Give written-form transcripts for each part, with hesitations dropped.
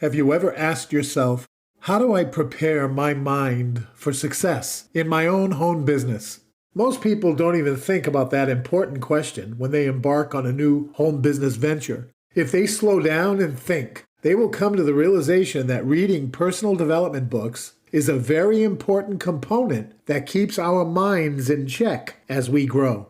Have you ever asked yourself, how do I prepare my mind for success in my own home business? Most people don't even think about that important question when they embark on a new home business venture. If they slow down and think, they will come to the realization that reading personal development books is a very important component that keeps our minds in check as we grow.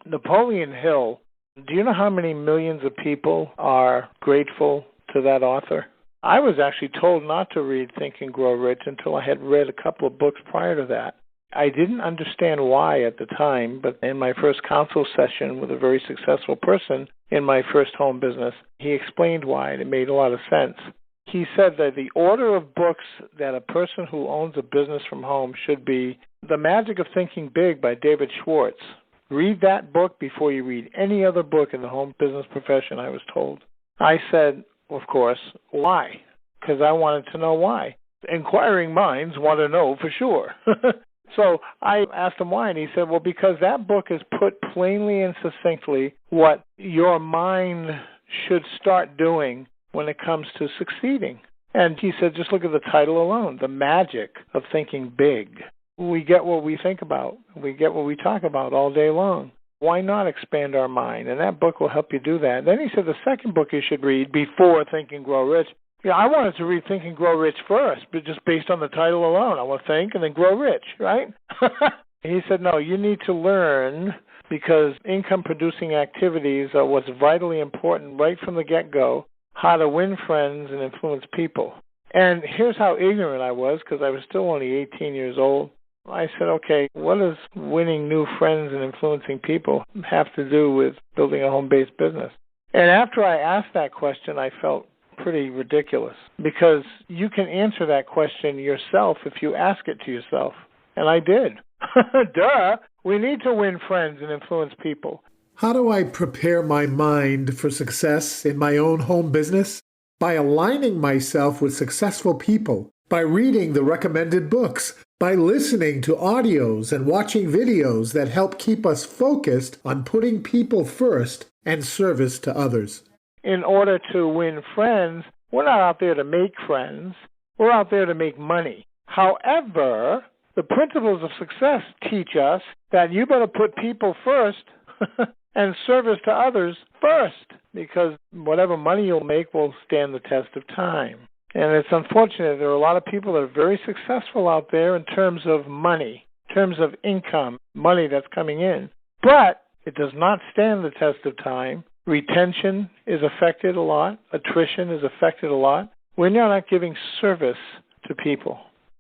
Napoleon Hill, do you know how many millions of people are grateful to that author? I was actually told not to read Think and Grow Rich until I had read a couple of books prior to that. I didn't understand why at the time, but in my first counsel session with a very successful person in my first home business, he explained why, and it made a lot of sense. He said that the order of books that a person who owns a business from home should be The Magic of Thinking Big by David Schwartz. Read that book before you read any other book in the home business profession, I was told. I said, of course, why? Because I wanted to know why. Inquiring minds want to know for sure. So I asked him why, and he said, well, because that book has put plainly and succinctly what your mind should start doing when it comes to succeeding. And he said, just look at the title alone, The Magic of Thinking Big. We get what we think about. We get what we talk about all day long. Why not expand our mind? And that book will help you do that. Then he said the second book you should read before Think and Grow Rich. Yeah, I wanted to read Think and Grow Rich first, but just based on the title alone. I want to think and then grow rich, right? He said, no, you need to learn because income-producing activities are what's vitally important right from the get-go, how to win friends and influence people. And here's how ignorant I was, because I was still only 18 years old. I said, okay, what does winning new friends and influencing people have to do with building a home-based business? And after I asked that question, I felt pretty ridiculous, because you can answer that question yourself if you ask it to yourself. And I did. Duh! We need to win friends and influence people. How do I prepare my mind for success in my own home business? By aligning myself with successful people, by reading the recommended books, by listening to audios and watching videos that help keep us focused on putting people first and service to others. In order to win friends, we're not out there to make friends. We're out there to make money. However, the principles of success teach us that you better put people first and service to others first, because whatever money you'll make will stand the test of time. And it's unfortunate there are a lot of people that are very successful out there in terms of money, in terms of income, money that's coming in. But it does not stand the test of time. Retention is affected a lot. Attrition is affected a lot. We're not giving service to people.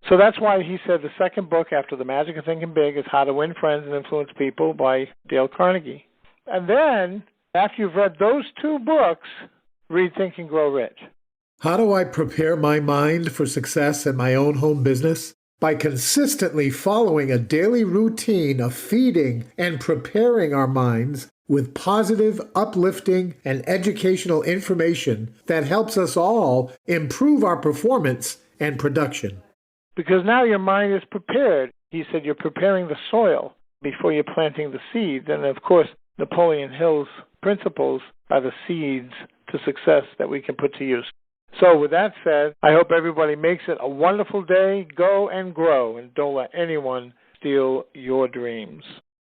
So that's why he said the second book after The Magic of Thinking Big is How to Win Friends and Influence People by Dale Carnegie. And then, after you've read those two books, read Think and Grow Rich. How do I prepare my mind for success in my own home business? By consistently following a daily routine of feeding and preparing our minds with positive, uplifting, and educational information that helps us all improve our performance and production. Because now your mind is prepared. He said you're preparing the soil before you're planting the seeds. And of course, Napoleon Hill's principles are the seeds to success that we can put to use. So with that said, I hope everybody makes it a wonderful day. Go and grow, and don't let anyone steal your dreams.